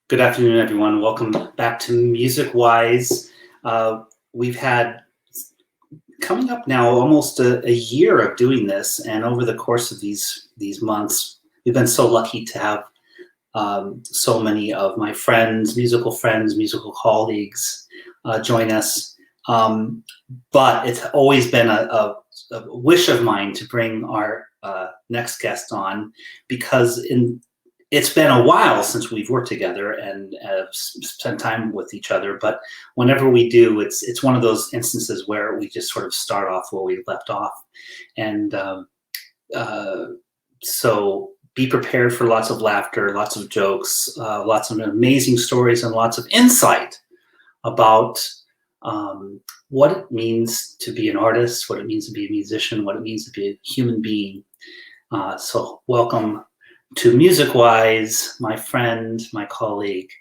Good afternoon, everyone. Welcome back to Music Wise. We've had coming up now almost a year of doing this, and over the course of these months, we've been so lucky to have so many of my friends, musical colleagues join us. But it's always been a wish of mine to bring our next guest on, because it's been a while since we've worked together and spent time with each other. But whenever we do, it's one of those instances where we just sort of start off where we left off. And so be prepared for lots of laughter, lots of jokes, lots of amazing stories, and lots of insight about what it means to be an artist, what it means to be a musician, what it means to be a human being. So welcome to Music Wise, my friend, my colleague,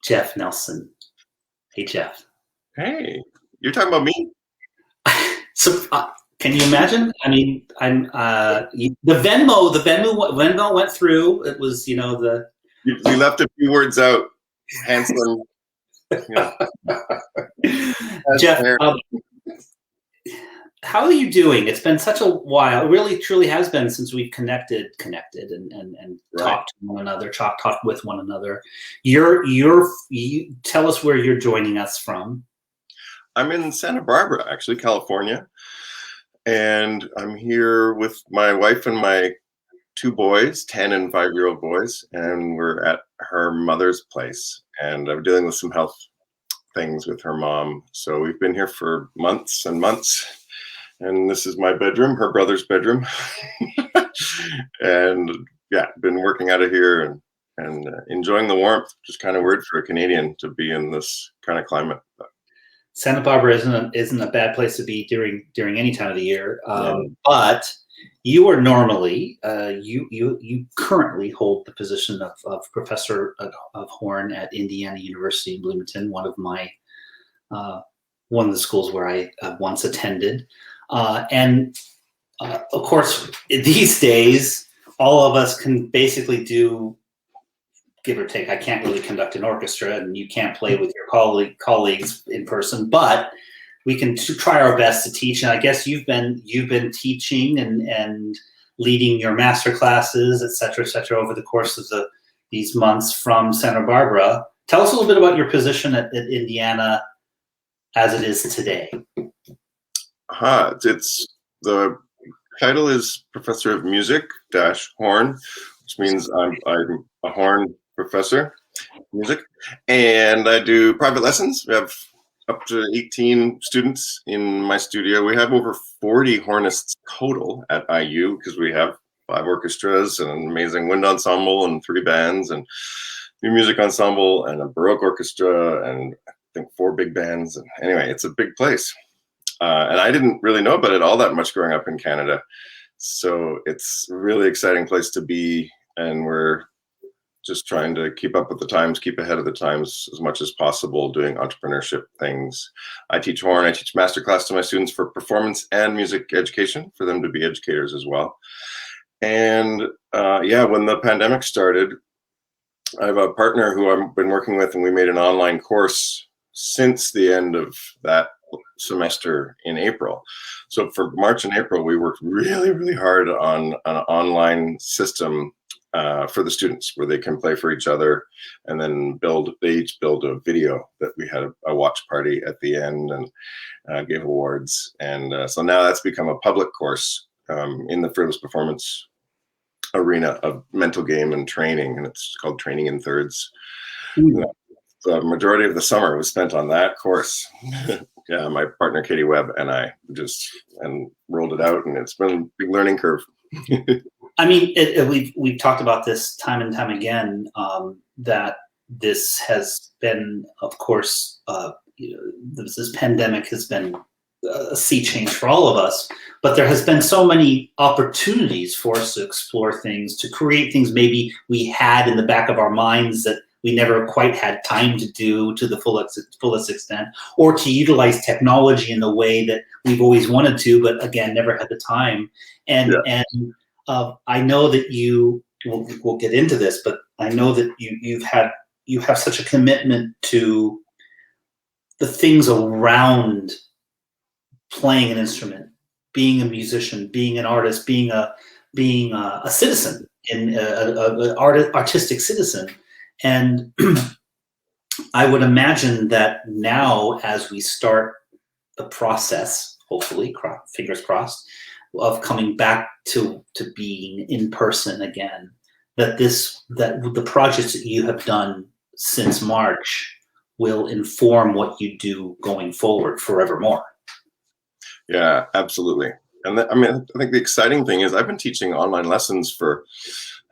Jeff Nelsen. Hey, Jeff. Hey, you're talking about me? So, can you imagine? I mean, I'm the Venmo went through. It was, you left a few words out. Handsome. Jeff, how are you doing? It's been such a while. It really, truly has been since we've connected and Right. talked to one another, talked with one another. You tell us where you're joining us from. I'm in Santa Barbara, actually, California. And I'm here with my wife and my two boys, 10 and 5-year-old boys. And we're at her mother's place. And I'm dealing with some health things with her mom. So we've been here for months and months. And this is my bedroom, her brother's bedroom. And yeah, been working out of here and enjoying the warmth, which is kind of weird for a Canadian to be in this kind of climate. Santa Barbara isn't a bad place to be during any time of the year. But you are normally, you currently hold the position of professor of horn at Indiana University in Bloomington, one of the schools where I once attended. And of course, these days, all of us can basically do, give or take. I can't really conduct an orchestra, and you can't play with your colleagues in person, but we can try our best to teach. And I guess you've been teaching and leading your master classes, et cetera, over the course of these months from Santa Barbara. Tell us a little bit about your position at Indiana as it is today. It's the title is Professor of Music - Horn, which means I'm a horn professor of music, and I do private lessons. We have up to 18 students in my studio. We have over 40 hornists total at IU because we have 5 orchestras and an amazing wind ensemble and 3 bands and new music ensemble and a Baroque orchestra and I think 4 big bands. And anyway, it's a big place. And I didn't really know about it all that much growing up in Canada. So it's a really exciting place to be. And we're just trying to keep up with the times, keep ahead of the times as much as possible, doing entrepreneurship things. I teach horn. I teach masterclass to my students for performance and music education for them to be educators as well. And when the pandemic started, I have a partner who I've been working with, and we made an online course since the end of that semester in April. So for March and April, we worked really, really hard on an online system for the students where they can play for each other and then they each build a video that we had a watch party at the end and gave awards. And so now that's become a public course in the Fearless Performance arena of mental game and training. And it's called Training in Thirds. The majority of the summer was spent on that course. Yeah, my partner Katie Webb and I just rolled it out, and it's been a big learning curve. I mean, we've talked about this time and time again, that this has been, of course, this pandemic has been a sea change for all of us, but there has been so many opportunities for us to explore things, to create things maybe we had in the back of our minds that we never quite had time to do to the fullest extent, or to utilize technology in the way that we've always wanted to, but again, never had the time. And I know that we'll get into this, but I know that you've had you have such a commitment to the things around playing an instrument, being a musician, being an artist, being a citizen, and an artistic citizen. And I would imagine that now, as we start the process, hopefully, fingers crossed, of coming back to being in person again, that the projects that you have done since March will inform what you do going forward forevermore. Yeah, absolutely. And I think the exciting thing is I've been teaching online lessons for,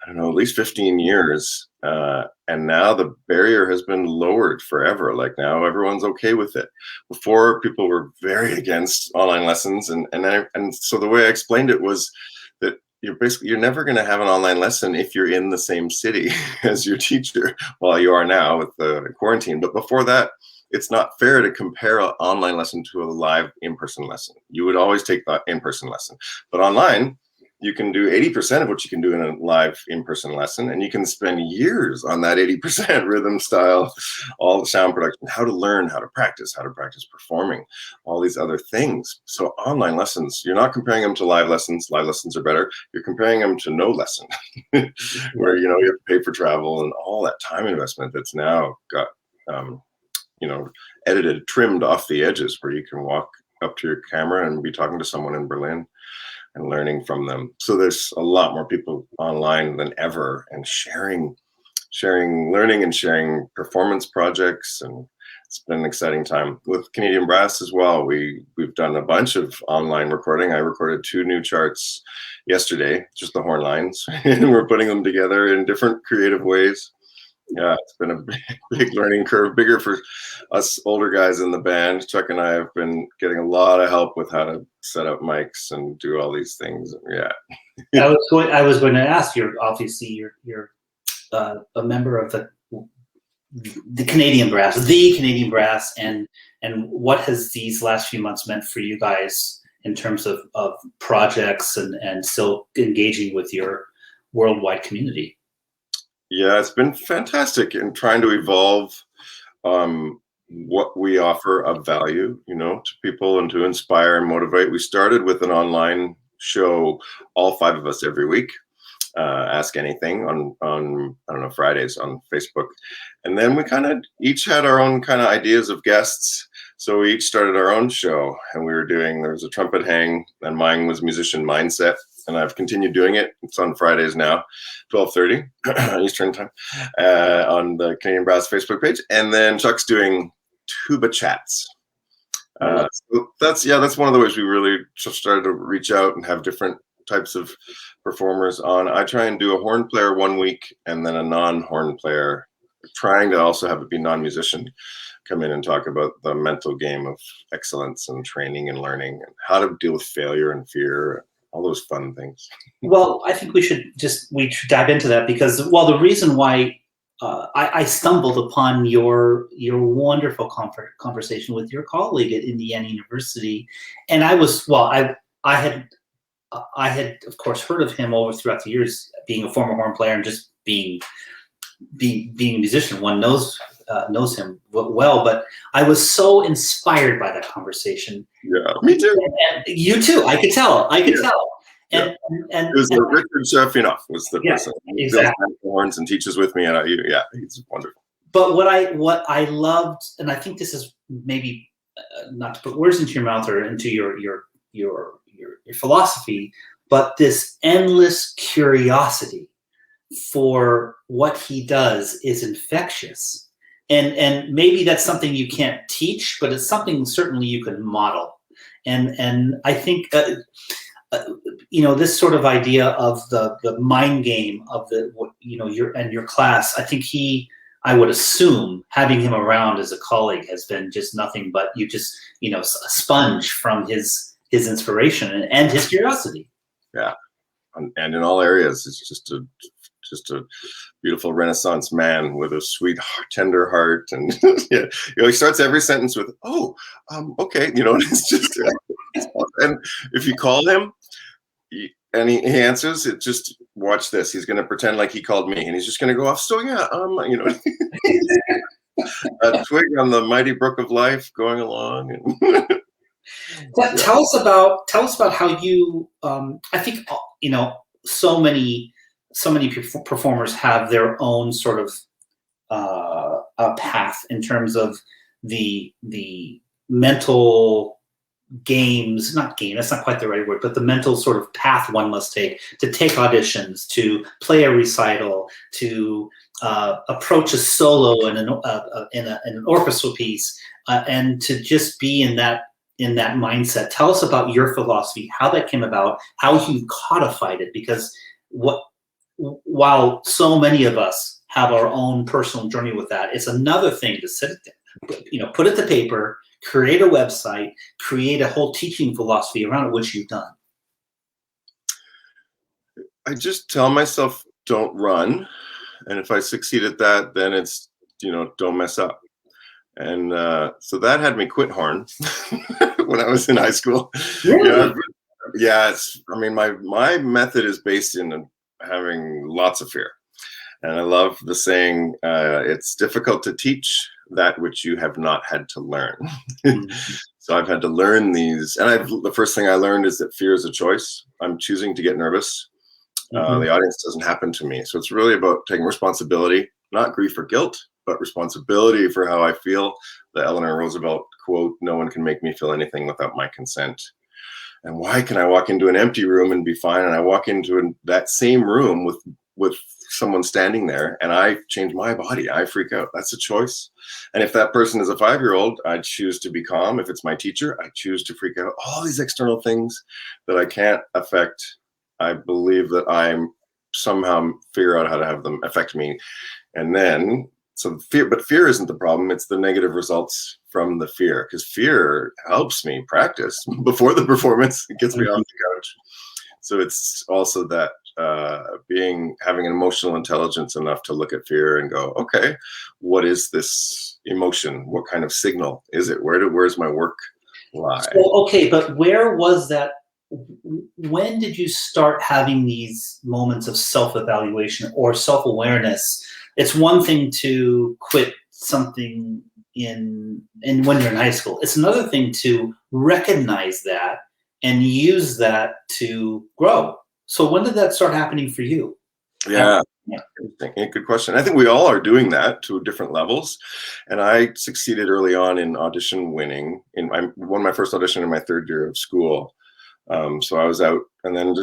I don't know, at least 15 years. And now the barrier has been lowered forever. Like now everyone's okay with it. Before, people were very against online lessons. And so the way I explained it was that you're never going to have an online lesson if you're in the same city as your teacher. Well, you are now with the quarantine. But before that, it's not fair to compare an online lesson to a live in-person lesson. You would always take the in-person lesson. But online, you can do 80% of what you can do in a live in-person lesson, and you can spend years on that 80% rhythm, style, all the sound production, how to learn, how to practice performing, all these other things. So online lessons, you're not comparing them to live lessons. Live lessons are better. You're comparing them to no lesson, where you have to pay for travel and all that time investment that's now got edited, trimmed off the edges, where you can walk up to your camera and be talking to someone in Berlin and learning from them. So there's a lot more people online than ever, and sharing, learning and sharing performance projects. And it's been an exciting time with Canadian Brass as well. We've done a bunch of online recording. I recorded 2 new charts yesterday, just the horn lines, and we're putting them together in different creative ways. Yeah, it's been a big learning curve, bigger for us older guys in the band. Chuck and I have been getting a lot of help with how to set up mics and do all these things. Yeah. I was going to ask, you're a member of the Canadian Brass, and what has these last few months meant for you guys in terms of projects and still engaging with your worldwide community? Yeah, it's been fantastic in trying to evolve what we offer of value, to people and to inspire and motivate. We started with an online show, all 5 of us every week, Ask Anything on I don't know, Fridays on Facebook. And then we kind of each had our own kind of ideas of guests. So we each started our own show, and there was a trumpet hang, and mine was musician mindset. And I've continued doing it. It's on Fridays now, 12:30 Eastern time, on the Canadian Brass Facebook page. And then Chuck's doing tuba chats. So that's one of the ways we really started to reach out and have different types of performers on. I try and do a horn player one week and then a non-horn player, trying to also have it be non-musician come in and talk about the mental game of excellence and training and learning and how to deal with failure and fear. All those fun things. Well, I think we should dive into that, because the reason why I stumbled upon your wonderful conversation with your colleague at Indiana University, and I had of course heard of him throughout the years, being a former horn player and just being a musician. One knows him well, but I was so inspired by that conversation. Yeah, me too. And you too. I could tell. And it was Richard Sheffinoff was the person who exactly builds horns and teaches with me, and he's wonderful. But what I loved, and I think this is maybe not to put words into your mouth or into your philosophy, but this endless curiosity for what he does is infectious. And maybe that's something you can't teach, but it's something certainly you can model. And I think this sort of idea of the mind game of your class. I think I would assume having him around as a colleague has been just nothing but a sponge from his inspiration and his curiosity. Yeah, and in all areas, it's just a beautiful Renaissance man with a sweet, tender heart, and he starts every sentence with okay, it's just and if you call him, and he answers it. Just watch this. He's going to pretend like he called me, and he's just going to go off. So yeah, a twig on the mighty brook of life going along. And But tell us about how you. I think so many performers have their own sort of a path in terms of the mental games, not game, that's not quite the right word, but the mental sort of path one must take to take auditions, to play a recital, to approach a solo in an orchestral piece, and to just be in that mindset. Tell us about your philosophy, how that came about, how you codified it, because while so many of us have our own personal journey with that, it's another thing to sit there, put it to paper, create a website, create a whole teaching philosophy around it, which you've done. I just tell myself, don't run. And if I succeed at that, then it's, don't mess up. And so that had me quit horn when I was in high school. Really? My method is based in having lots of fear. And I love the saying, it's difficult to teach that which you have not had to learn. So I've had to learn these. And the first thing I learned is that fear is a choice. I'm choosing to get nervous. The audience doesn't happen to me. So it's really about taking responsibility, not grief or guilt, but responsibility for how I feel. The Eleanor Roosevelt quote, "No one can make me feel anything without my consent." And why can I walk into an empty room and be fine? And I walk into that same room with someone standing there and I change my body. I freak out. That's a choice. And if that person is a 5-year-old, I choose to be calm. If it's my teacher, I choose to freak out. All these external things that I can't affect, I believe that I'm somehow figure out how to have them affect me. And then, but fear isn't the problem. It's the negative results from the fear, because fear helps me practice before the performance. It gets me off the couch. So it's also that having an emotional intelligence enough to look at fear and go, okay, what is this emotion? What kind of signal is it? Where's my work lie? So, okay, but where was that? When did you start having these moments of self-evaluation or self-awareness? It's one thing to quit something when you're in high school. It's another thing to recognize that and use that to grow. So when did that start happening for you? Yeah. Good question. I think we all are doing that to different levels. And I succeeded early on in audition winning. I won my first audition in my 3rd year of school. So I was out, and then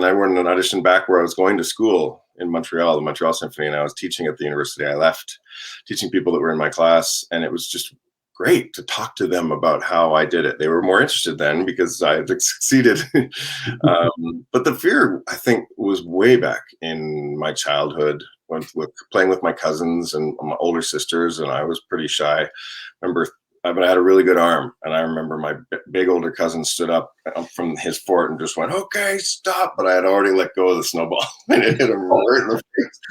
I went an audition back where I was going to school in Montreal, the Montreal Symphony, and I was teaching at the university. I left teaching people that were in my class, and it was just great to talk to them about how I did it. They were more interested then because I had succeeded. But the fear, I think, was way back in my childhood with playing with my cousins and my older sisters, and I was pretty shy. But I had a really good arm, and I remember my big older cousin stood up from his fort and just went, "Okay, stop!" But I had already let go of the snowball, and it hit him right in the face.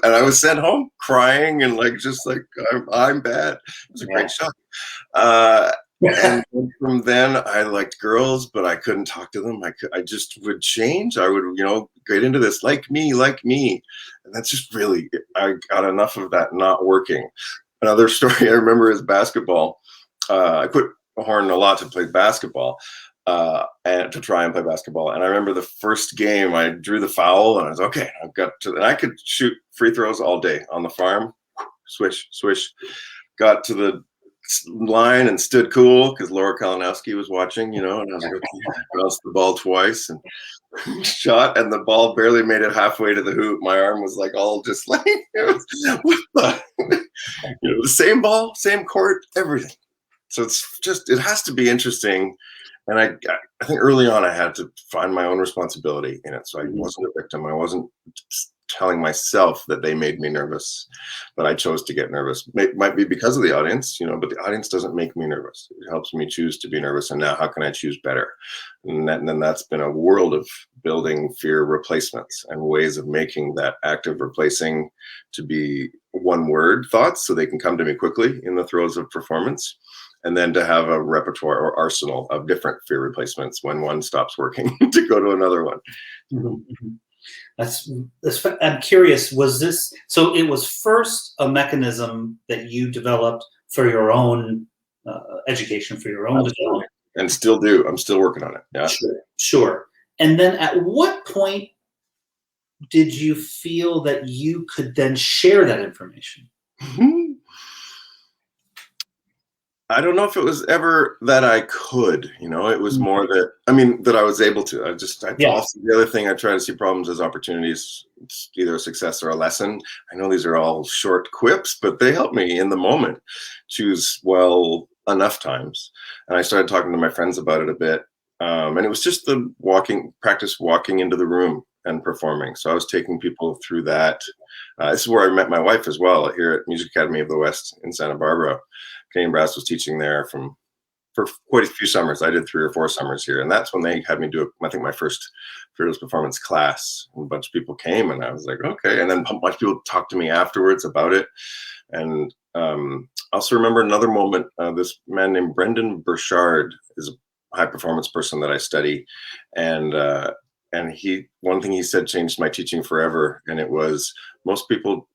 and I was sent home crying and I'm bad. It was a great shock. And from then, I liked girls, but I couldn't talk to them. I just would change. I would, get into this like me, and that's just really. I got enough of that not working. Another story I remember is basketball. I quit horn a lot to play basketball, and to try and play basketball. And I remember the first game, I drew the foul, and I was okay. And I could shoot free throws all day on the farm. Swish, swish. Got to the line and stood cool because Laura Kalinowski was watching, and I was like, okay, I bounced the ball twice and shot, and the ball barely made it halfway to the hoop. My arm was all just what the, the same ball, same court, everything. So it has to be interesting. And I think early on I had to find my own responsibility in it. So I wasn't a victim. I wasn't telling myself that they made me nervous, but I chose to get nervous. It might be because of the audience, but the audience doesn't make me nervous. It helps me choose to be nervous. And now how can I choose better? And then that's been a world of building fear replacements and ways of making that active replacing to be one word thoughts so they can come to me quickly in the throes of performance. and then to have a repertoire or arsenal of different fear replacements when one stops working to go to another one. Mm-hmm. That's I'm curious, was this, so it was first a mechanism that you developed for your own education, for your own development? And still do. I'm still working on it. Yeah. Sure. And then at what point did you feel that you could then share that information? I don't know if it was ever that I could, it was more that, that I was able to. Also the other thing, I try to see problems as opportunities. It's either a success or a lesson. I know these are all short quips, but they help me in the moment choose well enough times. And I started talking to my friends about it a bit. And it was just the practice walking into the room and performing. So I was taking people through that. This is where I met my wife as well, here at Music Academy of the West in Santa Barbara. Canadian Brass was teaching there for quite a few summers. I did 3 or 4 summers here. And that's when they had me do, I think, my first Fearless Performance class. And a bunch of people came and I was like, okay. And then a bunch of people talked to me afterwards about it. And I also remember another moment, this man named Brendan Burchard is a high performance person that I study. And one thing he said changed my teaching forever. And it was, most people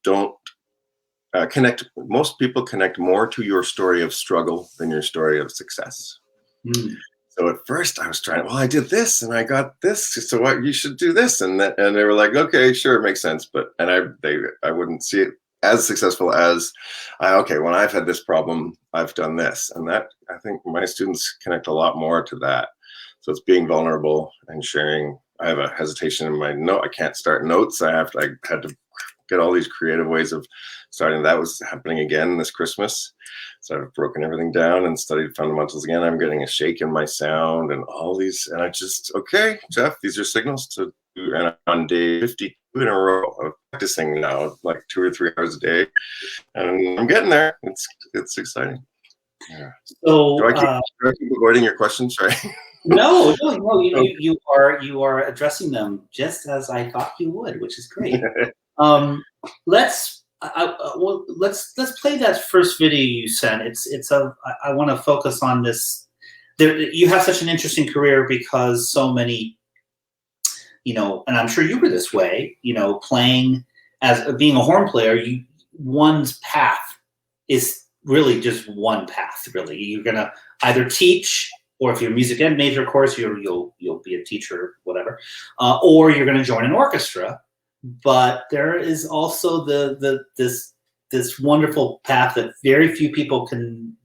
connect more to your story of struggle than your story of success. So at first I was trying, I did this and I got this, so what, you should do this. And they were like, okay, sure, it makes sense. But I wouldn't see it as successful as, when I've had this problem, I've done this. And that, I think my students connect a lot more to that. So it's being vulnerable and sharing. I have a hesitation in my note. I can't start notes. I had to get all these creative ways of starting. That was happening again this Christmas. So I've broken everything down and studied fundamentals again. I'm getting a shake in my sound and all these, and I just, okay, Jeff, these are signals to do. And on day 52 in a row of practicing now, like 2 or 3 hours a day, and I'm getting there. It's exciting. Yeah. So do I keep avoiding your questions? Sorry. No. You are addressing them just as I thought you would, which is great. Let's play that first video you sent. I want to focus on this. You have such an interesting career because so many, and I'm sure you were this way, playing as being a horn player, one's path is really just one path, really. You're going to either teach, or if you're a music ed major, of course, you'll be a teacher, whatever, or you're going to join an orchestra. But there is also this wonderful path that very few people can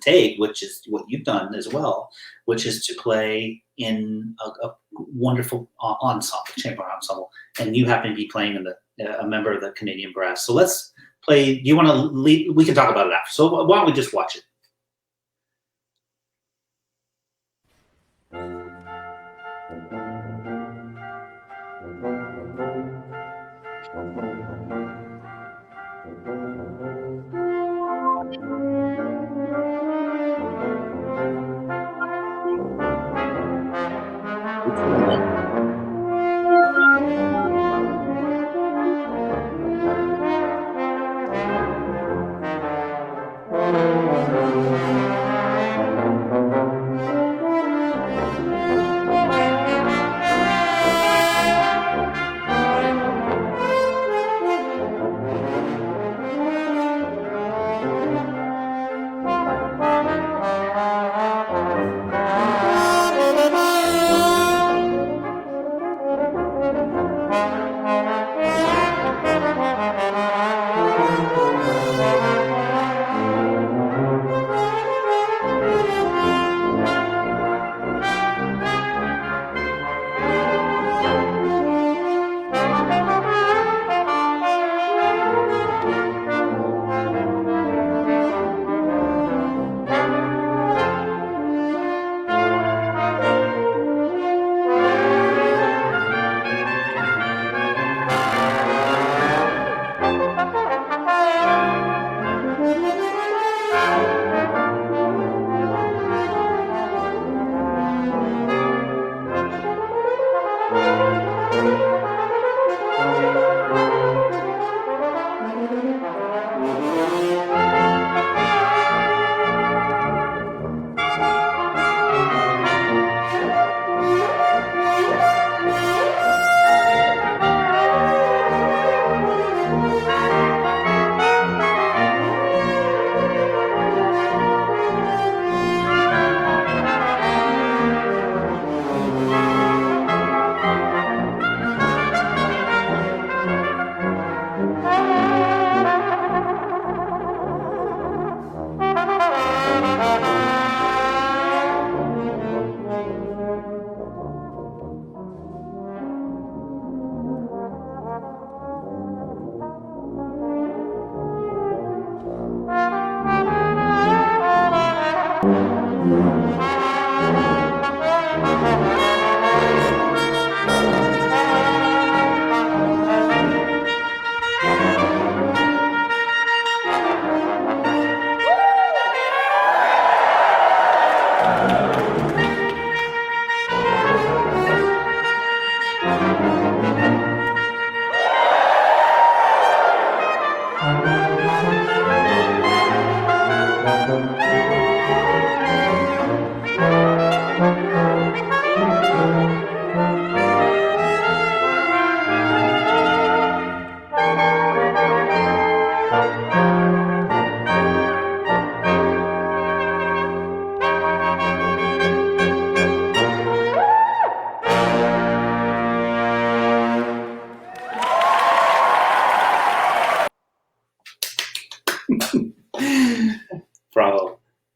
take, which is what you've done as well, which is to play in a wonderful ensemble, chamber ensemble, and you happen to be playing in a member of the Canadian Brass. So let's play. Do you want to lead? We can talk about it after. So why don't we just watch it?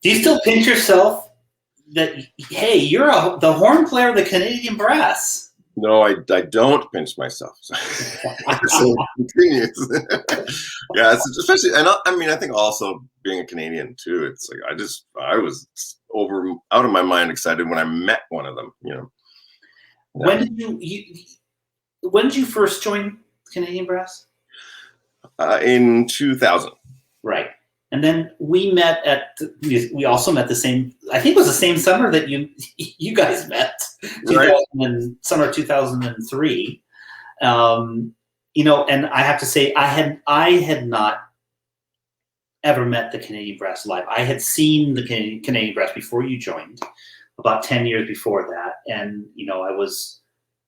Do you still pinch yourself that, hey, you're the horn player of the Canadian brass? No, I don't pinch myself. So it continues. Yeah, it's especially, and I think also being a Canadian too. It's like I was out of my mind excited when I met one of them. You know. Yeah. When did you first join Canadian brass? In 2000. Right. And then we also met the same, I think it was the same summer that you guys met, right. Summer 2003. You know, and I have to say, I had not ever met the Canadian brass live. I had seen the Canadian brass before you joined, about 10 years before that. And, you know, I was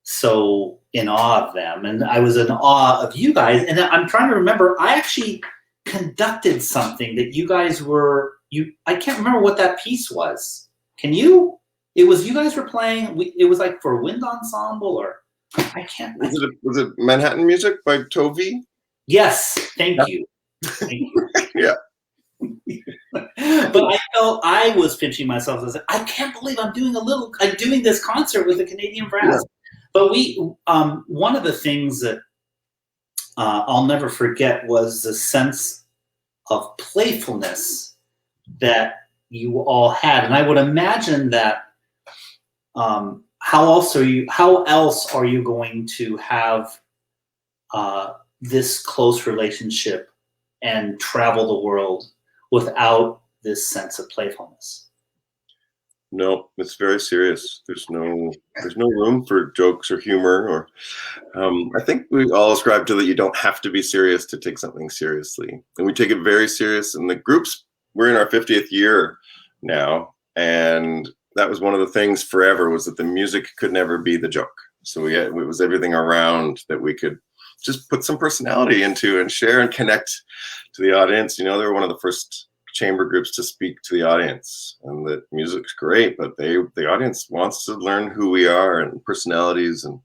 so in awe of them, and I was in awe of you guys. And I'm trying to remember, I actually conducted something that you guys were, I can't remember what that piece was. Can you? It was you guys were playing, it was like for a wind ensemble, or I can't. Was it Manhattan Music by Tovey? Yes, thank you. Thank you. Yeah. But I felt I was pinching myself. I was like, I can't believe I'm doing this concert with the Canadian brass. Yeah. But one of the things that I'll never forget was the sense of playfulness that you all had. And I would imagine that how else are you going to have this close relationship and travel the world without this sense of playfulness? No, it's very serious. There's no room for jokes or humor, or I think we all ascribe to that you don't have to be serious to take something seriously, and we take it very serious. And the groups, we're in our 50th year now, and that was one of the things forever, was that the music could never be the joke. So it was everything around that we could just put some personality into and share and connect to the audience. You know, they were one of the first chamber groups to speak to the audience, and that music's great, but the audience wants to learn who we are and personalities and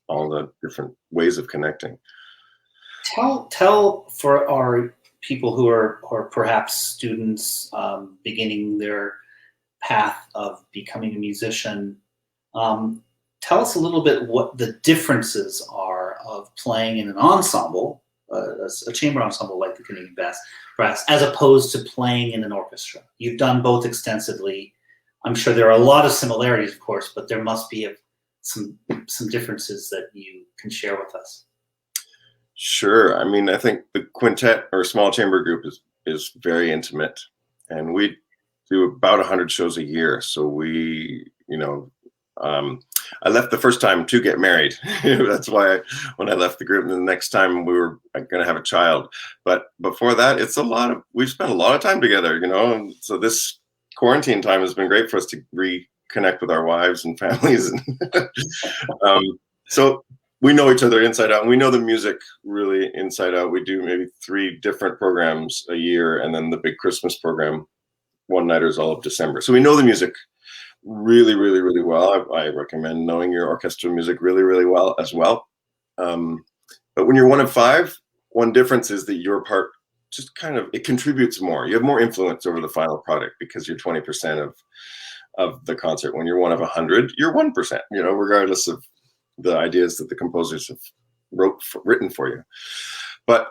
all the different ways of connecting. Tell for our people who are perhaps students beginning their path of becoming a musician, tell us a little bit what the differences are of playing in an ensemble, a chamber ensemble like the Canadian brass, as opposed to playing in an orchestra. You've done both extensively. I'm sure there are a lot of similarities, of course, but there must be some differences that you can share with us. Sure. I mean, I think the quintet or small chamber group is very intimate, and we do about 100 shows a year. So we, you know, I left the first time to get married. That's why when I left the group, and the next time we were going to have a child. But before that, we've spent a lot of time together, you know. And so this quarantine time has been great for us to reconnect with our wives and families. So we know each other inside out, and we know the music really inside out. We do maybe 3 different programs a year, and then the big Christmas program, one-nighters all of December. So we know the music really, really, really well. I recommend knowing your orchestral music really, really well as well. But when you're one of 5, one difference is that your part just it contributes more. You have more influence over the final product because you're 20% of the concert. When you're one of 100, you're 1%, you know, regardless of the ideas that the composers have written for you. But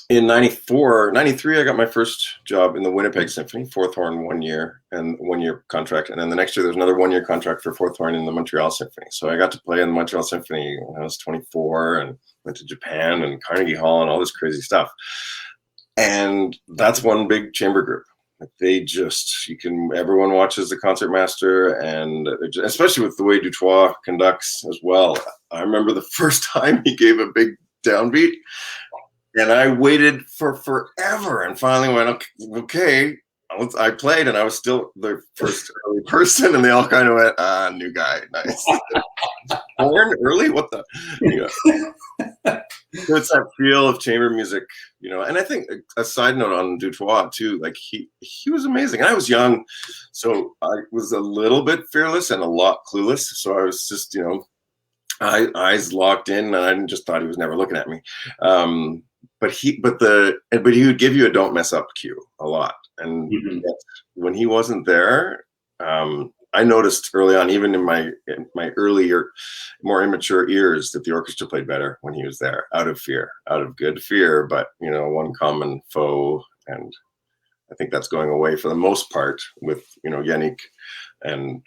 in 93, I got my first job in the Winnipeg Symphony, 4th horn 1 year, and 1-year contract. And then the next year, there's another 1-year contract for 4th horn in the Montreal Symphony. So I got to play in the Montreal Symphony when I was 24, and went to Japan and Carnegie Hall and all this crazy stuff. And that's one big chamber group. Everyone watches the concertmaster, and especially with the way Dutoit conducts as well. I remember the first time he gave a big downbeat, and I waited for forever, and finally went, okay. I played, and I was still the first early person, and they all kind of went, new guy, nice. Born early? What the? Yeah. So it's that feel of chamber music, you know. And I think a side note on Dutoit too, like he was amazing. And I was young, so I was a little bit fearless and a lot clueless. So I was just, you know, eyes locked in, and I just thought he was never looking at me. But he would give you a don't mess up cue a lot. And Mhm. yet when he wasn't there, I noticed early on, even in my earlier, more immature ears, that the orchestra played better when he was there, out of good fear, but one common foe. And I think that's going away for the most part with Yannick and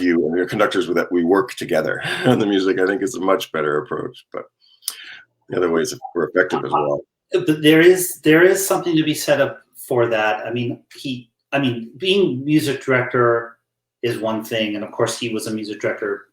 you and your conductors, with that we work together on the music. I think it's a much better approach, but the other ways were effective as well. But there is something to be said up for that. I mean, being music director is one thing, and of course he was a music director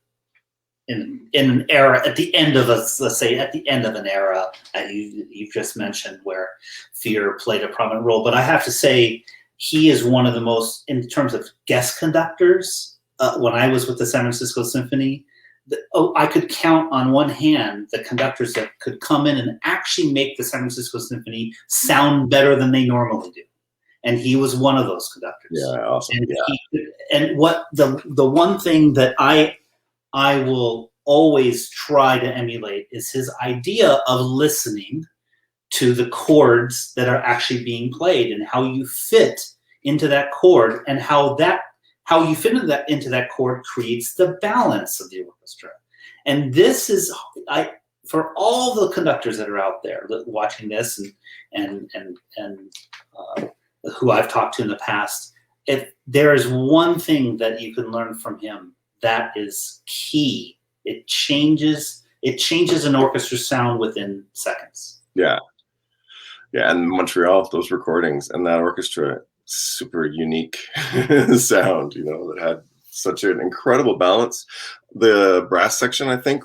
in an era at the end of an era that you just mentioned, where fear played a prominent role. But I have to say, he is one of the most, in terms of guest conductors. When I was with the San Francisco Symphony, I could count on one hand the conductors that could come in and actually make the San Francisco Symphony sound better than they normally do. And he was one of those conductors. Yeah, awesome. And what the one thing that I will always try to emulate is his idea of listening to the chords that are actually being played, and how you fit into that chord, and how you fit into that chord creates the balance of the orchestra. And this is, for all the conductors that are out there watching this, and who I've talked to in the past, if there is one thing that you can learn from him, that is key. It changes an orchestra sound within seconds. Yeah, and Montreal, those recordings and that orchestra, super unique sound, that had such an incredible balance. The brass section, I think,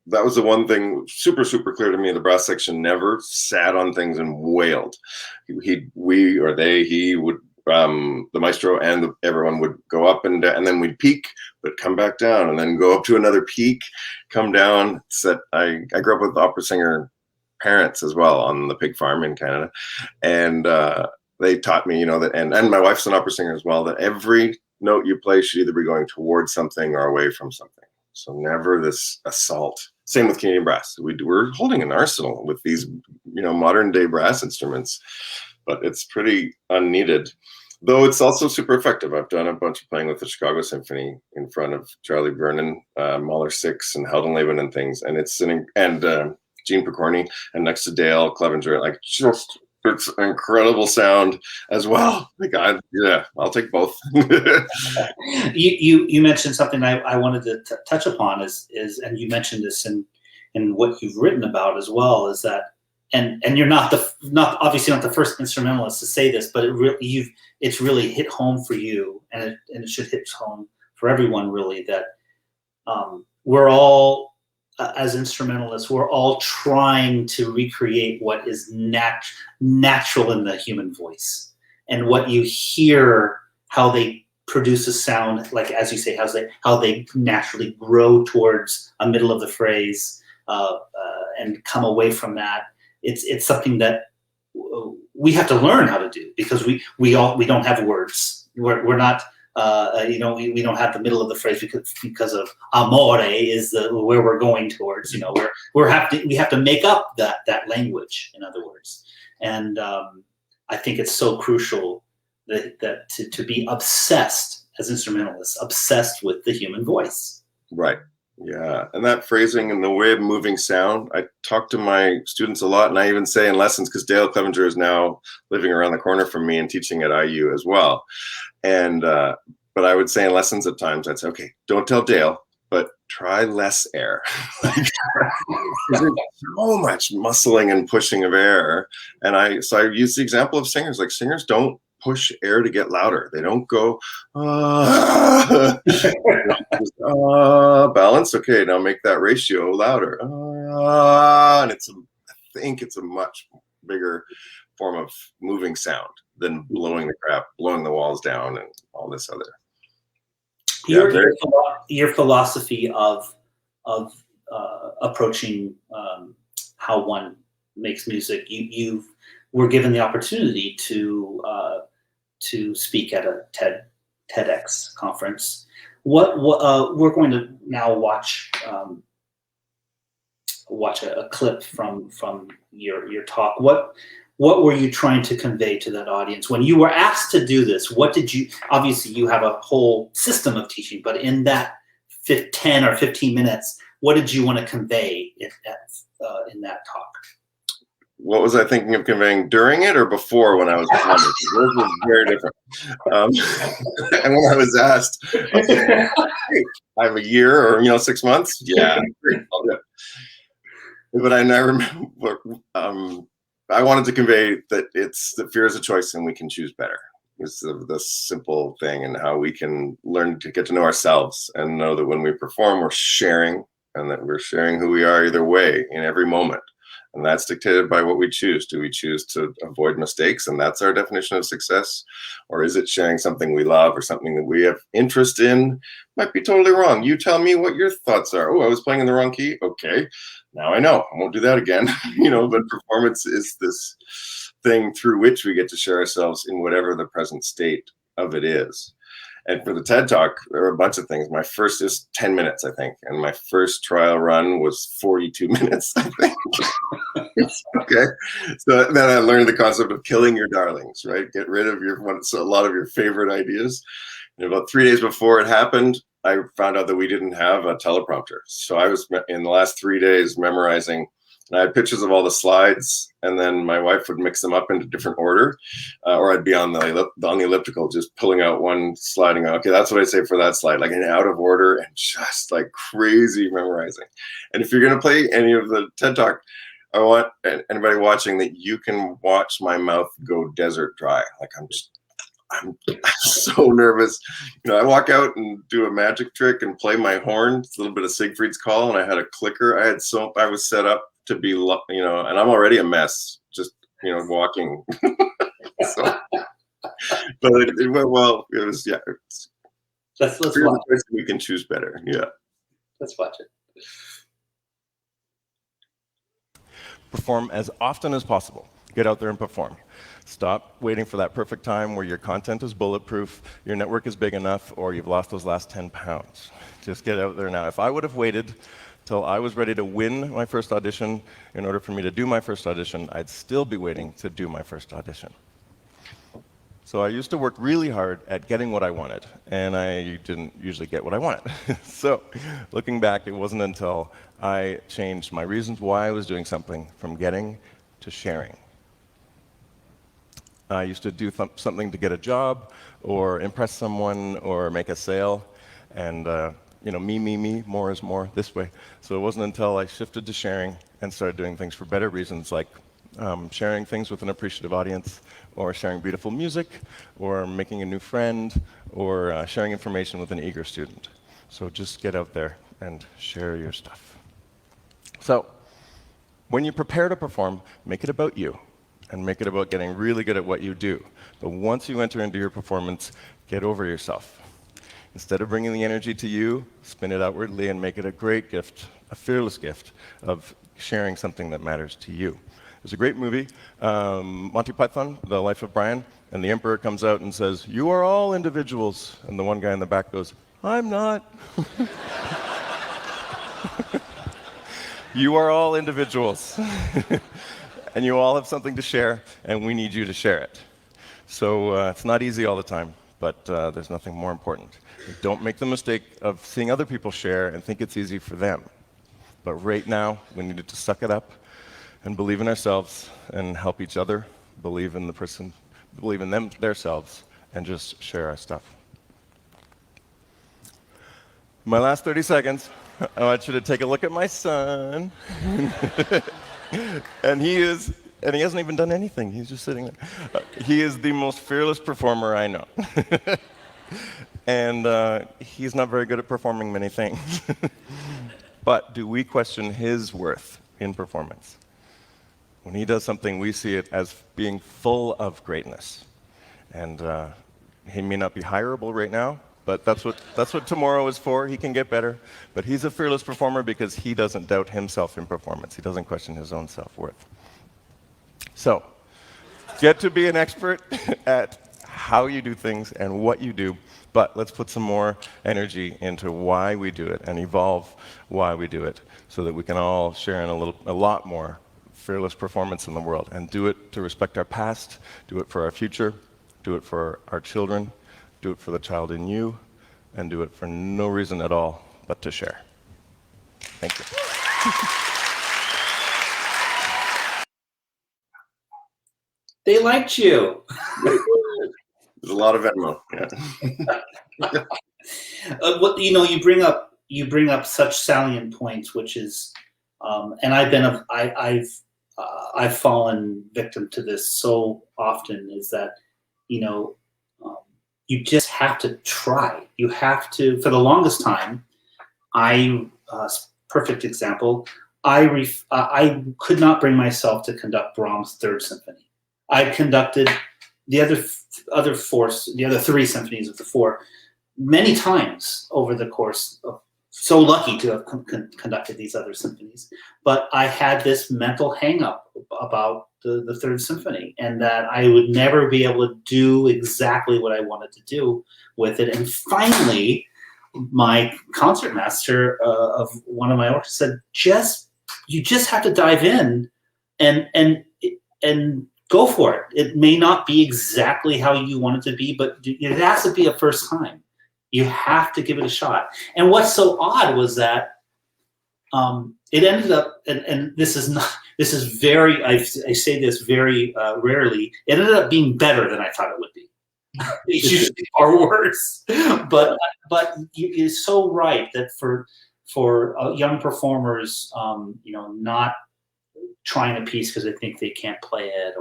that was the one thing super, super clear to me. The brass section never sat on things and wailed. He would, the maestro and everyone would go up and then we'd peak, but come back down, and then go up to another peak, come down. I grew up with opera singer parents as well on the pig farm in Canada, and they taught me, that, and my wife's an opera singer as well, that every note you play should either be going towards something or away from something. So never this assault. Same with Canadian brass. We're holding an arsenal with these, modern day brass instruments, but it's pretty unneeded. Though it's also super effective. I've done a bunch of playing with the Chicago Symphony in front of Charlie Vernon, Mahler 6, and Heldenleben and things, and Gene Picorni, and next to Dale Clevenger, it's an incredible sound as well. I'll take both. You mentioned something I wanted to touch upon is, and you mentioned this in what you've written about as well, is that, and you're obviously not the first instrumentalist to say this, but it's really hit home for you, and it should hit home for everyone, really, that we're all, as instrumentalists, we're all trying to recreate what is natural in the human voice, and what you hear, how they produce a sound, like, as you say, how they naturally grow towards a middle of the phrase, and come away from that. It's something that we have to learn how to do, because we don't have words. We're not. We don't have the middle of the phrase because of amore is where we're going towards. We have to make up that language, in other words. And I think it's so crucial that to be obsessed as instrumentalists, obsessed with the human voice. Right. Yeah, and that phrasing and the way of moving sound, I talk to my students a lot, and I even say in lessons, because Dale Clevenger is now living around the corner from me and teaching at IU as well. And but I would say in lessons at times, I'd say, okay, don't tell Dale, but try less air. There's so much muscling and pushing of air. And so I use the example of singers. Like, singers don't push air to get louder. They don't go, balance. Okay, now make that ratio louder. And I think it's a much bigger form of moving sound than blowing the walls down and all this other. Your philosophy of approaching how one makes music. You were given the opportunity to speak at a TEDx conference. What we're going to now watch a clip from your talk. what were you trying to convey to that audience? When you were asked to do this, what did you, obviously you have a whole system of teaching, but in that 10 or 15 minutes, what did you want to convey in that talk? What was I thinking of conveying during it or before when I was performing? Those were very different. And when I was asked, I was like, hey, I have a year or 6 months. Yeah, great, I'll do it. But I remember I wanted to convey that fear is a choice and we can choose better. It's the simple thing, and how we can learn to get to know ourselves and know that when we perform, we're sharing, and that we're sharing who we are either way in every moment. And that's dictated by what we choose. Do we choose to avoid mistakes, and that's our definition of success? Or is it sharing something we love or something that we have interest in? Might be totally wrong. You tell me what your thoughts are. Oh, I was playing in the wrong key. Okay, now I know. I won't do that again. But performance is this thing through which we get to share ourselves in whatever the present state of it is. And for the TED Talk, there are a bunch of things. My first is 10 minutes, I think. And my first trial run was 42 minutes, I think. Okay. So then I learned the concept of killing your darlings, right? Get rid of a lot of your favorite ideas. And about 3 days before it happened, I found out that we didn't have a teleprompter. So I was in the last 3 days memorizing. And I had pictures of all the slides, and then my wife would mix them up into different order, or I'd be on the elliptical, just pulling out one slide and go, okay, that's what I say for that slide, like in out of order, and just like crazy memorizing. And if you're going to play any of the TED Talk, I want anybody watching that you can watch my mouth go desert dry. Like I'm so nervous. I walk out and do a magic trick and play my horn. It's a little bit of Siegfried's Call, and I had a clicker. I was set up to be, and I'm already a mess, just, walking. So, but it went well. It was, yeah. Let's watch it. We can choose better. Yeah. Let's watch it. Perform as often as possible. Get out there and perform. Stop waiting for that perfect time where your content is bulletproof, your network is big enough, or you've lost those last 10 pounds. Just get out there now. If I would have waited till I was ready to win my first audition in order for me to do my first audition, I'd still be waiting to do my first audition. So I used to work really hard at getting what I wanted, and I didn't usually get what I wanted. So looking back, it wasn't until I changed my reasons why I was doing something from getting to sharing. I used to do something to get a job, or impress someone, or make a sale, and me, more is more, this way. So it wasn't until I shifted to sharing and started doing things for better reasons, like sharing things with an appreciative audience, or sharing beautiful music, or making a new friend, or sharing information with an eager student. So just get out there and share your stuff. So when you prepare to perform, make it about you, and make it about getting really good at what you do. But once you enter into your performance, get over yourself. Instead of bringing the energy to you, spin it outwardly and make it a great gift, a fearless gift of sharing something that matters to you. There's a great movie, Monty Python, The Life of Brian, and the emperor comes out and says, "You are all individuals." And the one guy in the back goes, "I'm not." You are all individuals. And you all have something to share, and we need you to share it. So it's not easy all the time, but there's nothing more important. Don't make the mistake of seeing other people share and think it's easy for them. But right now, we need to suck it up and believe in ourselves and help each other believe in themselves, and just share our stuff. My last 30 seconds, I want you to take a look at my son. And he hasn't even done anything. He's just sitting there. He is the most fearless performer I know. And he's not very good at performing many things. But do we question his worth in performance? When he does something, we see it as being full of greatness. And he may not be hireable right now, but that's what tomorrow is for. He can get better. But he's a fearless performer because he doesn't doubt himself in performance. He doesn't question his own self-worth. So, get to be an expert at how you do things and what you do, but let's put some more energy into why we do it and evolve why we do it so that we can all share in a lot more fearless performance in the world, and do it to respect our past, do it for our future, do it for our children, do it for the child in you, and do it for no reason at all but to share. Thank you. They liked you. There's a lot of Venmo. Yeah. What you bring up such salient points, which is, and I've fallen victim to this so often, is that you just have to try. You have to. For the longest time, perfect example. I could not bring myself to conduct Brahms' Third Symphony. I conducted the other three symphonies of the four many times over the course of. So lucky to have conducted these other symphonies, but I had this mental hang-up about the Third Symphony, and that I would never be able to do exactly what I wanted to do with it. And finally, my concertmaster of one of my orchestras said, you just have to dive in and go for it. It may not be exactly how you want it to be, but it has to be a first time. You have to give it a shot. And what's so odd was that it ended up, and this is very, I say this very rarely, it ended up being better than I thought it would be. It's usually far worse. But you're so right that for young performers, not trying a piece because they think they can't play it,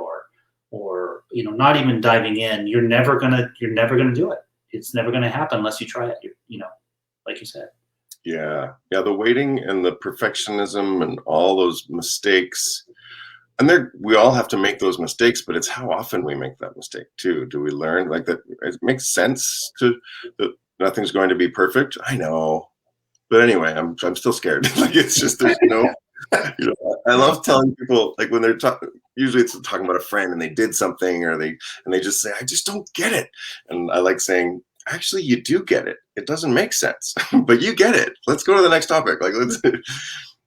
or not even diving in, you're never gonna do it. It's never going to happen unless you try it, like you said. Yeah. The waiting and the perfectionism and all those mistakes. And we all have to make those mistakes, but it's how often we make that mistake too. Do we learn like that? It makes sense that nothing's going to be perfect. I know. But anyway, I'm still scared. Like it's just, there's no, I love telling people, like when they're usually it's talking about a friend and they did something and they just say, I just don't get it. And I like saying, actually, you do get it. It doesn't make sense, but you get it. Let's go to the next topic. Like,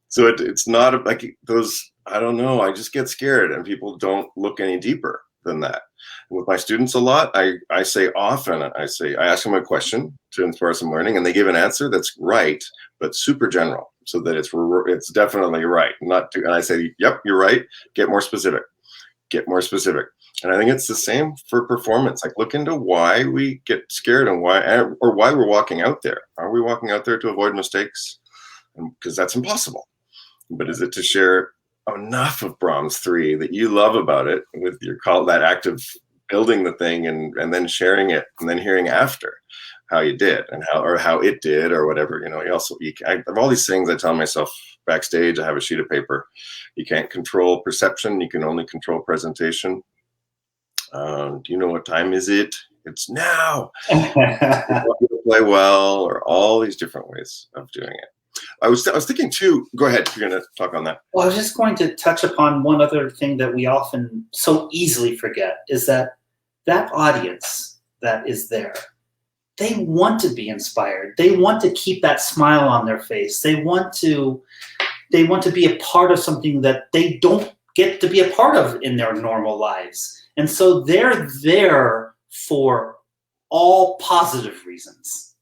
so it's not like those, I don't know. I just get scared and people don't look any deeper than that. With my students a lot, I say often, I ask them a question to inspire some learning and they give an answer that's right, but super general, so that it's definitely right. And I say, yep, you're right. Get more specific. And I think it's the same for performance. Like look into why we get scared and why we're walking out there. Are we walking out there to avoid mistakes? Because that's impossible. But is it to share enough of Brahms 3 that you love about it with that act of building the thing and then sharing it and then hearing after how you did and how it did or whatever, I have all these things I tell myself backstage. I have a sheet of paper. You can't control perception. You can only control presentation. Do you know what time is it? It's now. Play well, or all these different ways of doing it. I was thinking too, go ahead, you're going to talk on that. Well, I was just going to touch upon one other thing that we often so easily forget, is that audience that is there, they want to be inspired. They want to keep that smile on their face. They want to be a part of something that they don't get to be a part of in their normal lives. And so they're there for all positive reasons.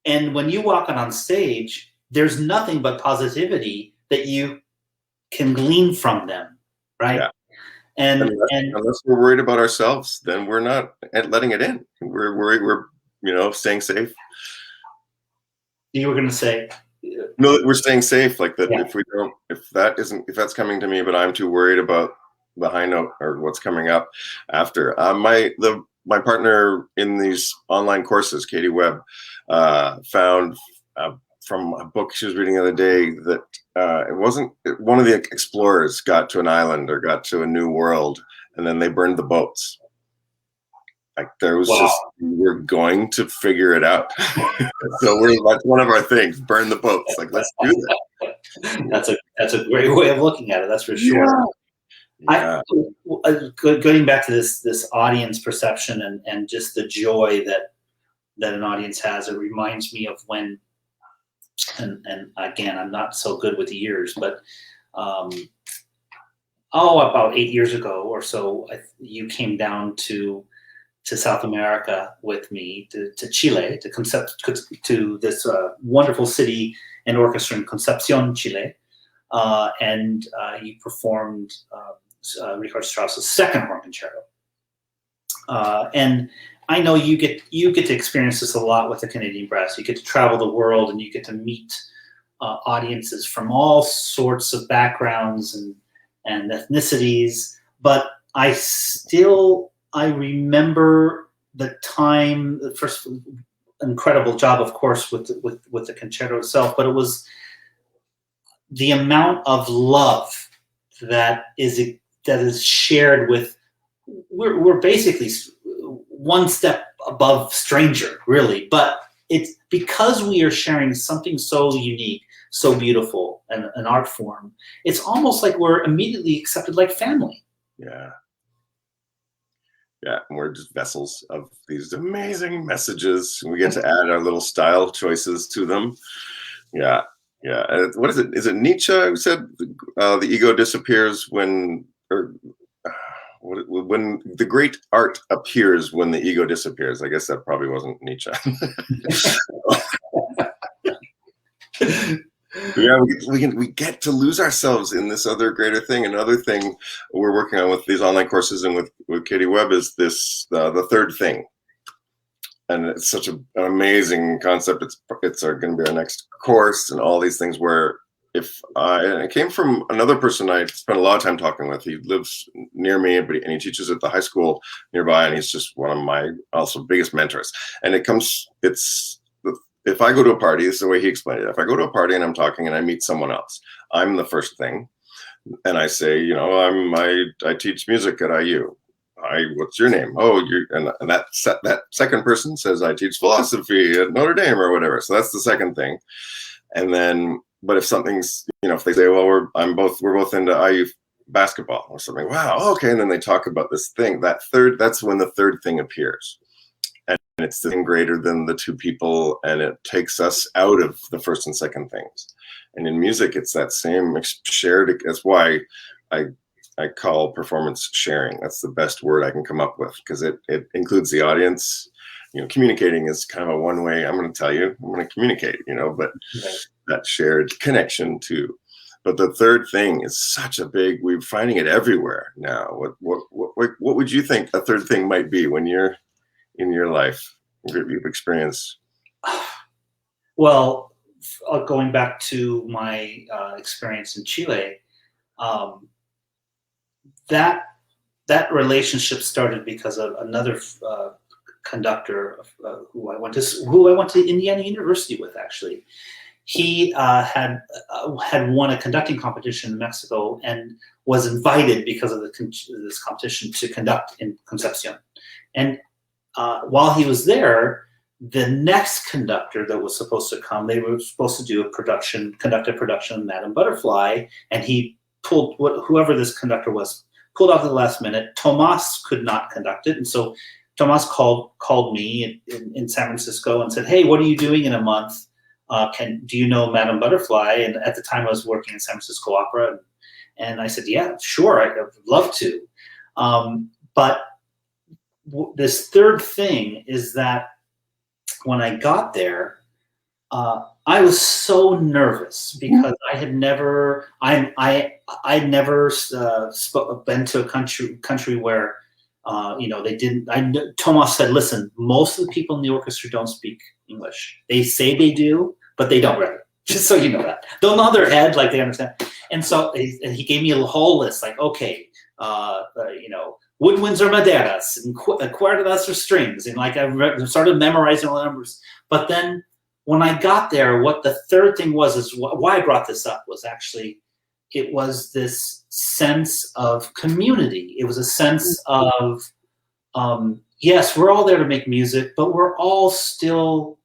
And when you walk on stage, there's nothing but positivity that you can glean from them, right? Yeah. And unless we're worried about ourselves, then we're not letting it in. We're worried. We're staying safe. You were going to say? No, we're staying safe. Like that. Yeah. If that's coming to me, but I'm too worried about the high note or what's coming up after. My partner in these online courses, Katie Webb, found from a book she was reading the other day that it wasn't one of the explorers got to an island or got to a new world, and then they burned the boats. Like there was just, we're going to figure it out. So that's one of our things, burn the boats. Like, let's do that. That's a great way of looking at it. That's for sure. Yeah. Going back to this audience perception and just the joy that an audience has, it reminds me of when, and again, I'm not so good with years, but about 8 years ago or so, you came down to South America with me to Chile to this wonderful city and orchestra in Concepcion, Chile, and you performed Richard Strauss's second horn concerto. And I know you get to experience this a lot with the Canadian Brass. You get to travel the world and you get to meet audiences from all sorts of backgrounds and ethnicities. But I remember the time, the first incredible job, of course, with the concerto itself, but it was the amount of love that is shared with. We're basically one step above stranger, really, but it's because we are sharing something so unique, so beautiful, and an art form. It's almost like we're immediately accepted like family. Yeah. Yeah, and we're just vessels of these amazing messages. We get to add our little style choices to them. Yeah, yeah. What is it? Is it Nietzsche who said the ego disappears when the great art appears when the ego disappears? I guess that probably wasn't Nietzsche. Yeah, we get to lose ourselves in this other greater thing. Another thing we're working on with these online courses and with Katie Webb is this the third thing, and it's such an amazing concept. It's going to be our next course, and all these things where and it came from another person I spent a lot of time talking with. He lives near me, and he teaches at the high school nearby, and he's just one of my also biggest mentors. And if I go to a party, this is the way he explained it. If I go to a party and I'm talking and I meet someone else, I'm the first thing, and I say, I teach music at IU. What's your name? Oh, and that second person says I teach philosophy at Notre Dame or whatever. So that's the second thing, and then. But if something's, if they say, well, we're both into IU basketball or something, wow, okay, and then they talk about this thing, that's when the third thing appears, and it's the thing greater than the two people, and it takes us out of the first and second things. And in music, it's that same shared. That's why I call performance sharing. That's the best word I can come up with, because it includes the audience. Communicating is kind of a one way. I'm going to tell you, I'm going to communicate, but that shared connection too. But the third thing is such a big, we're finding it everywhere now. What would you think a third thing might be when you're in your life, you've experienced? Well, going back to my experience in Chile, that relationship started because of another conductor who I went to Indiana University with. Actually, he had won a conducting competition in Mexico and was invited because of this competition to conduct in Concepcion. And while he was there, the next conductor that was supposed to come, they were supposed to do conduct a production of Madame Butterfly, and he pulled whoever this conductor was pulled off at the last minute. Tomas could not conduct it, and so Tomas called me in San Francisco and said, "Hey, what are you doing in a month? Do you know Madame Butterfly?" And at the time I was working in San Francisco Opera, and I said, "Yeah, sure, I'd love to." But this third thing is that when I got there, I was so nervous because I had never been to a country where. They didn't. Tomas said, "Listen, most of the people in the orchestra don't speak English. They say they do, but they don't really. Just so you know that they'll nod their head like they understand." And so, he gave me a whole list, like, okay, woodwinds or maderas, and cuerdas or strings, and like I started memorizing all the numbers. But then when I got there, what the third thing is why I brought this up was actually. It was this sense of community. It was a sense of, yes, we're all there to make music, but we're all still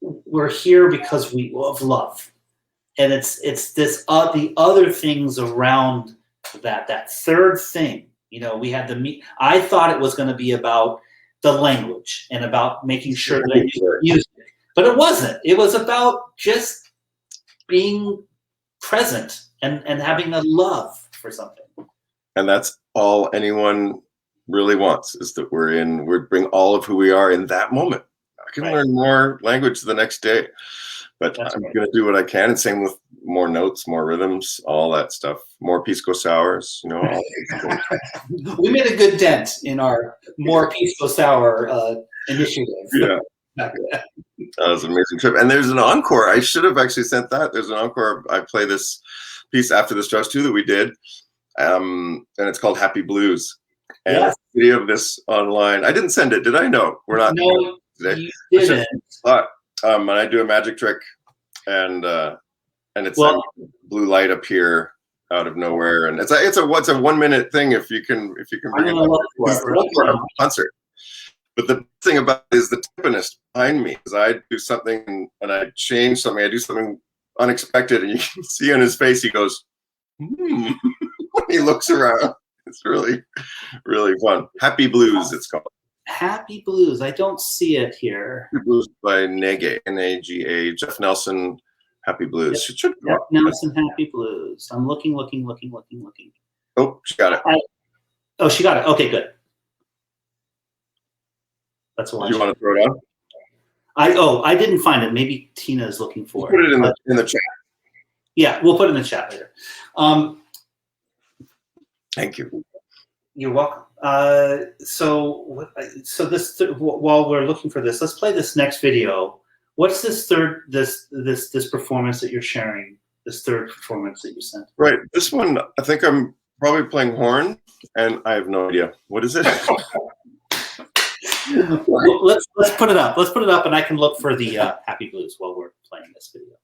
we're here because we love. And it's this, the other things around that third thing, we had I thought it was going to be about the language and about making sure that I knew music, but it wasn't. It was about just being present and having a love for something. And that's all anyone really wants, is that we bring all of who we are in that moment. I can learn more language the next day, but I'm going to do what I can. And same with more notes, more rhythms, all that stuff, more pisco sours, you know. All we made a good dent in our more pisco sour initiative. Yeah. That was an amazing trip. And there's an encore. I should have actually sent that. There's an encore. I play this piece after the Strauss II that we did. And it's called Happy Blues. And there's a video of this online. I didn't send it, did I? No, we're not. No, today. You didn't. But and I do a magic trick, and it's a blue light appear out of nowhere, and it's a 1 minute thing if you can bring it up for a concert. But the thing about it is the timpanist behind me, because I do something and I change something, I do something unexpected, and you can see on his face he goes, when he looks around. It's really, really fun. Happy Blues, it's called. Happy Blues. I don't see it here. Happy Blues by Nega, N-A-G-A. Jeff Nelsen, Happy Blues. Jeff Nelsen, Happy Blues. I'm looking. Oh, she got it. She got it. Okay, good. That's what. Do you want to throw it on? I didn't find it. Maybe Tina is looking for it. Put it in the chat. Yeah, we'll put it in the chat later. Thank you. You're welcome. So this while we're looking for this, let's play this next video. What's this performance that you're sharing? This third performance that you sent? Right. This one, I think I'm probably playing horn, and I have no idea. What is it? Well, let's put it up. Let's put it up, and I can look for the Happy Blues while we're playing this video.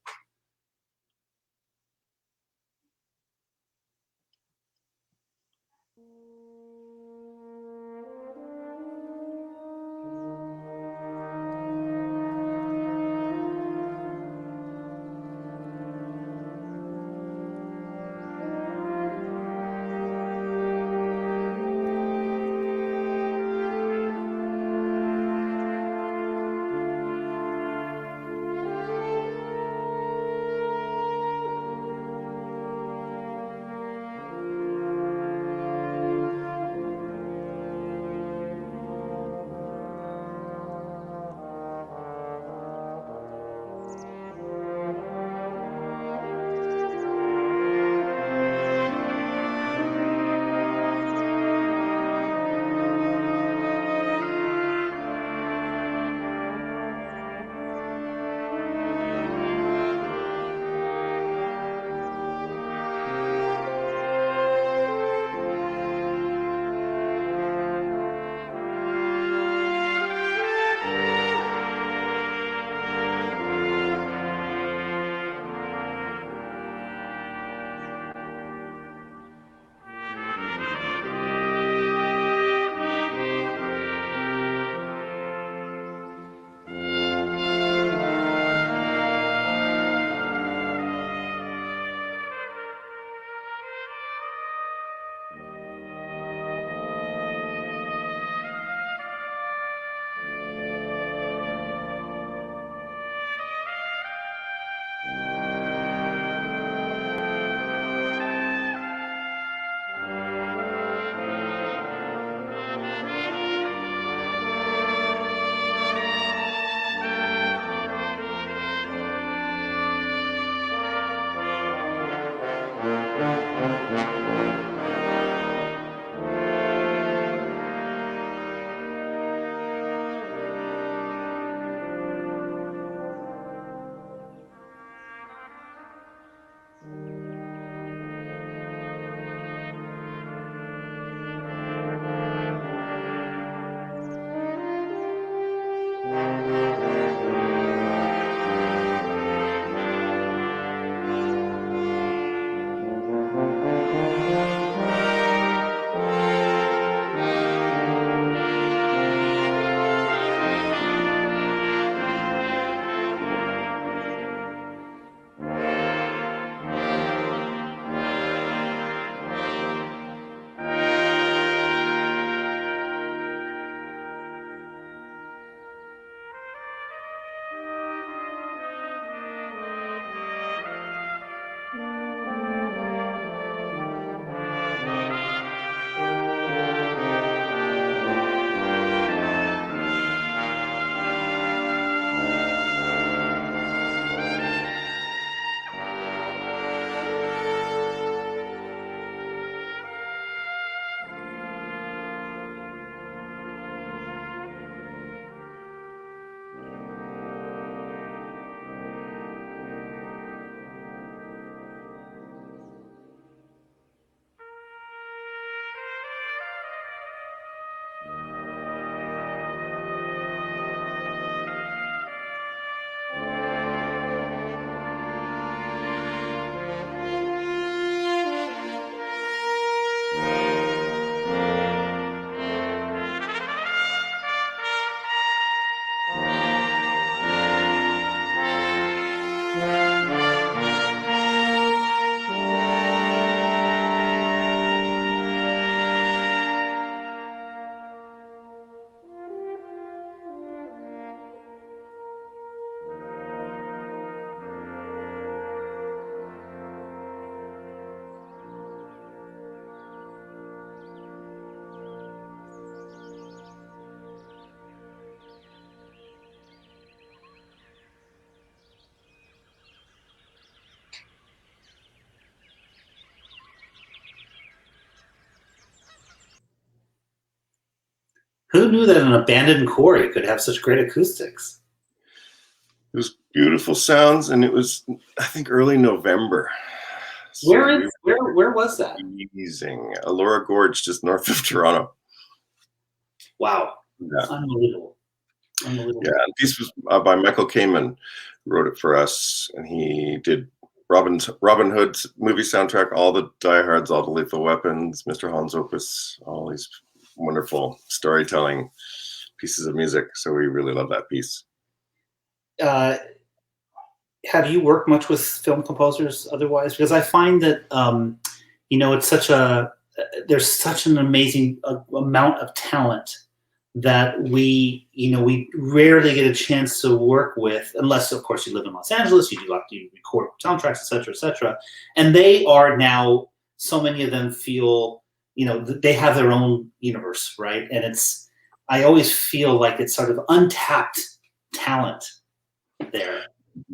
who knew that an abandoned quarry could have such great acoustics? It was beautiful sounds, and it was, I think, early November. So Where was that? amazing. Elora Gorge, just north of Toronto. Wow. Yeah. Unbelievable. Unbelievable. Yeah, and the piece was by Michael Kamen, who wrote it for us, and he did Robin Hood's movie soundtrack, all the Die Hards, all the Lethal Weapons, Mr. Holland's Opus, all these wonderful storytelling pieces of music. So we really love that piece. Have you worked much with film composers otherwise? Because I find that it's there's such an amazing amount of talent that we rarely get a chance to work with, unless of course you live in Los Angeles, you record soundtracks, et cetera. And they are now, so many of them feel, they have their own universe, right? And I always feel like it's sort of untapped talent there.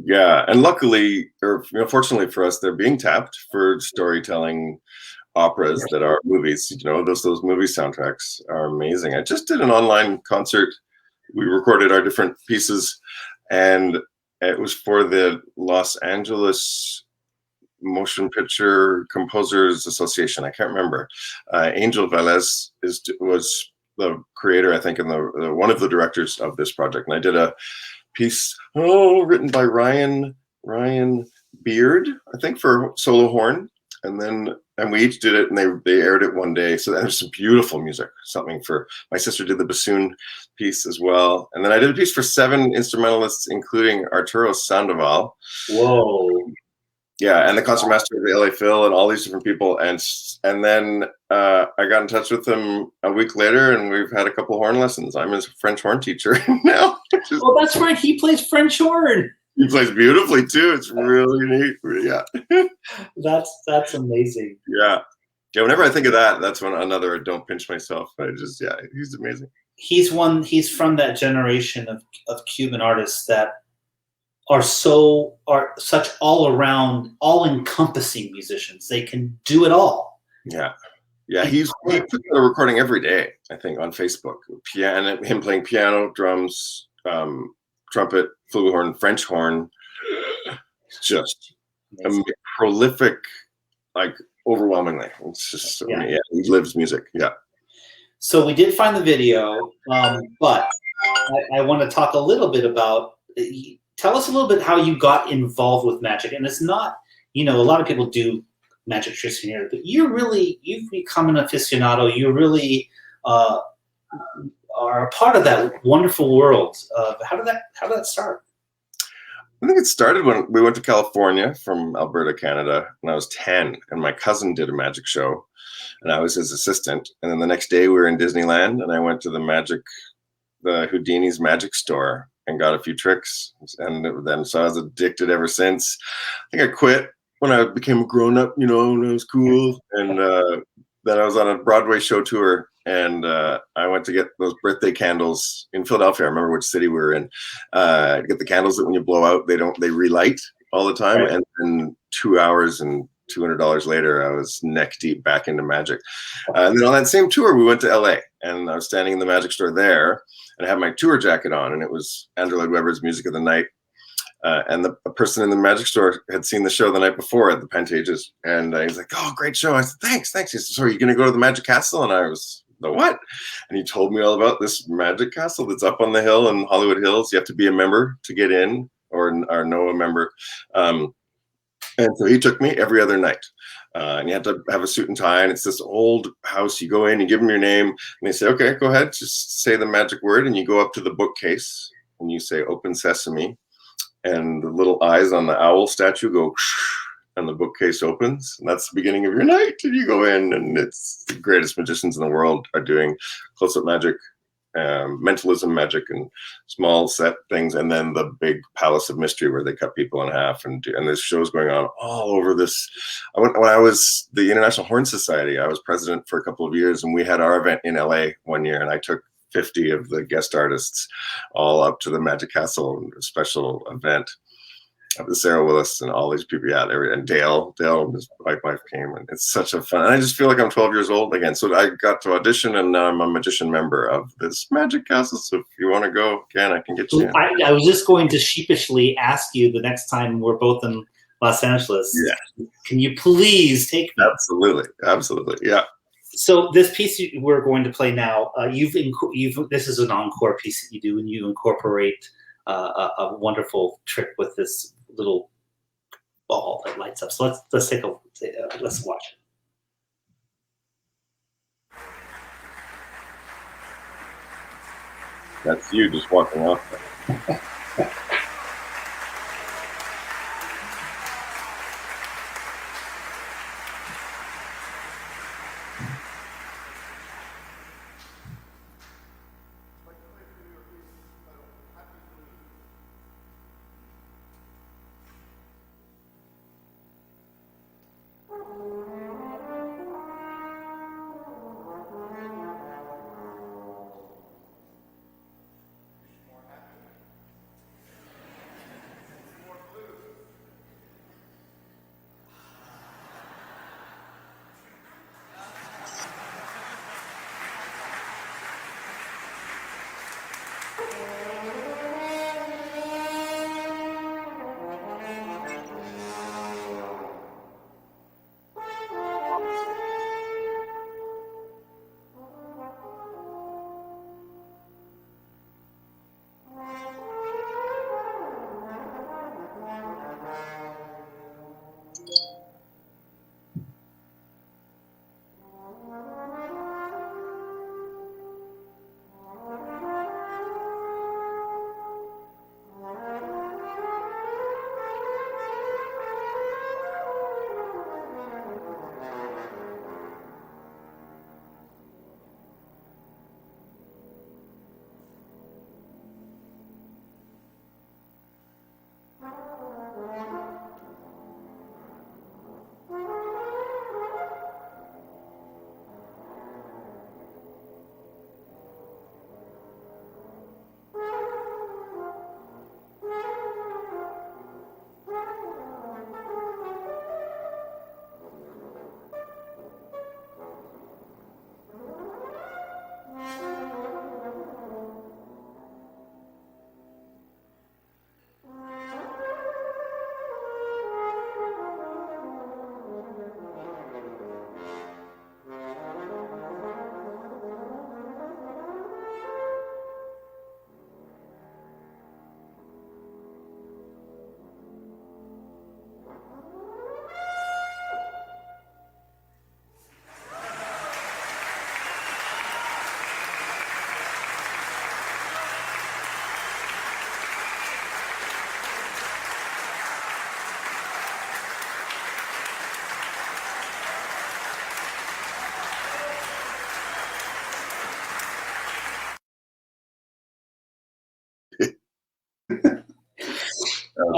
Yeah, and luckily, or fortunately for us, they're being tapped for storytelling operas that are movies. Those movie soundtracks are amazing. I just did an online concert. We recorded our different pieces, and it was for the Los Angeles Motion Picture Composers Association. I can't remember. Angel Velez was the creator, I think, and the one of the directors of this project. And I did a piece written by Ryan Beard, I think, for solo horn, and we each did it, and they aired it one day. So there's some beautiful music. Something for my sister did the bassoon piece as well, and then I did a piece for 7 instrumentalists, including Arturo Sandoval. Whoa. Yeah, and the concertmaster of the LA Phil, and all these different people, and then I got in touch with him a week later, and we've had a couple horn lessons. I'm his French horn teacher now. Oh, that's right. He plays French horn. He plays beautifully too. It's really neat. Yeah. That's amazing. Yeah. Whenever I think of that, that's when another don't pinch myself. He's amazing. He's from that generation of Cuban artists that are such all around, all encompassing musicians. They can do it all. Yeah. Yeah. He puts out a recording every day, I think, on Facebook. Him playing piano, drums, trumpet, flugelhorn, French horn. Just prolific, like overwhelmingly. It's just he lives music. Yeah. So we did find the video, but I want to talk a little bit about. Tell us a little bit how you got involved with magic, and it's not, a lot of people do magic tricks in here, but you've become an aficionado. You really are a part of that wonderful world. How did that start? I think it started when we went to California from Alberta, Canada, when I was 10, and my cousin did a magic show, and I was his assistant. And then the next day we were in Disneyland, and I went to the Houdini's magic store and got a few tricks. And then, so I was addicted ever since. I think I quit when I became a grown up, when I was cool. And then I was on a Broadway show tour, and I went to get those birthday candles in Philadelphia. I remember which city we were in. Get the candles that when you blow out, they relight all the time. Right. And then 2 hours and $200 later, I was neck deep back into magic. And then on that same tour, we went to LA, and I was standing in the magic store there, and I had my tour jacket on, and it was Andrew Lloyd Webber's Music of the Night. And a person in the magic store had seen the show the night before at the Pantages, and he was like, "Oh, great show!" I said, "Thanks." He said, "So are you going to go to the Magic Castle?" And I was, "The what?" And he told me all about this magic castle that's up on the hill in Hollywood Hills. You have to be a member to get in, or know a member. And so he took me every other night. And you had to have a suit and tie, and it's this old house. You go in, you give them your name, and they say, "Okay, go ahead, just say the magic word." And you go up to the bookcase, and you say, "Open sesame." And the little eyes on the owl statue go, and the bookcase opens. And that's the beginning of your night. And you go in, and it's the greatest magicians in the world are doing close-up magic, mentalism magic, and small set things, and then the big palace of mystery where they cut people in half, and there's shows going on all over this. When I was the International Horn Society, I was president for a couple of years, and we had our event in LA one year, and I took 50 of the guest artists all up to the Magic Castle, a special event. Sarah Willis and all these people, yeah, and Dale, his wife came, and it's such a fun. And I just feel like I'm 12 years old again. So I got to audition, and now I'm a magician member of this Magic Castle. So if you want to go again, I can get you in. I was just going to sheepishly ask you the next time we're both in Los Angeles. Yeah. Can you please take me? Absolutely, yeah. So this piece we're going to play now, this is an encore piece that you do, and you incorporate a wonderful trick with this little ball that lights up. So let's let's watch it. That's you just walking off there.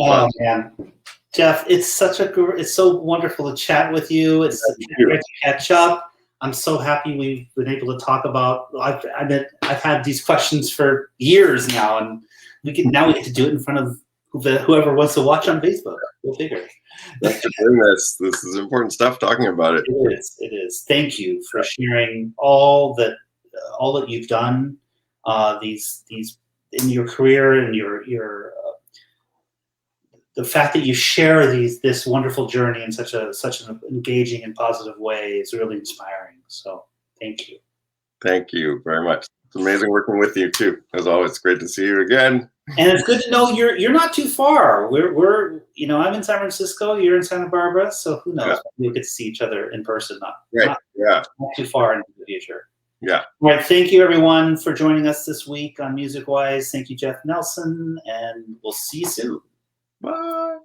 Oh man, Jeff, it's so wonderful to chat with you. It's great to catch up. I'm so happy we've been able to talk about. I've had these questions for years now, and we get to do it in front of whoever wants to watch on Facebook. We'll figure. Thanks for doing this. This is important stuff. Talking about it. It is. Thank you for sharing all that you've done. These in your career and your the fact that you share this wonderful journey in such an engaging and positive way is really inspiring. So thank you. Thank you very much. It's amazing working with you too. As always, great to see you again. And it's good to know you're not too far. We're I'm in San Francisco, you're in Santa Barbara, so who knows? Yeah. We'll get to see each other in person. Not too far into the future. Yeah. All right. Thank you everyone for joining us this week on Music Wise. Thank you, Jeff Nelsen, and we'll see you soon. Bye.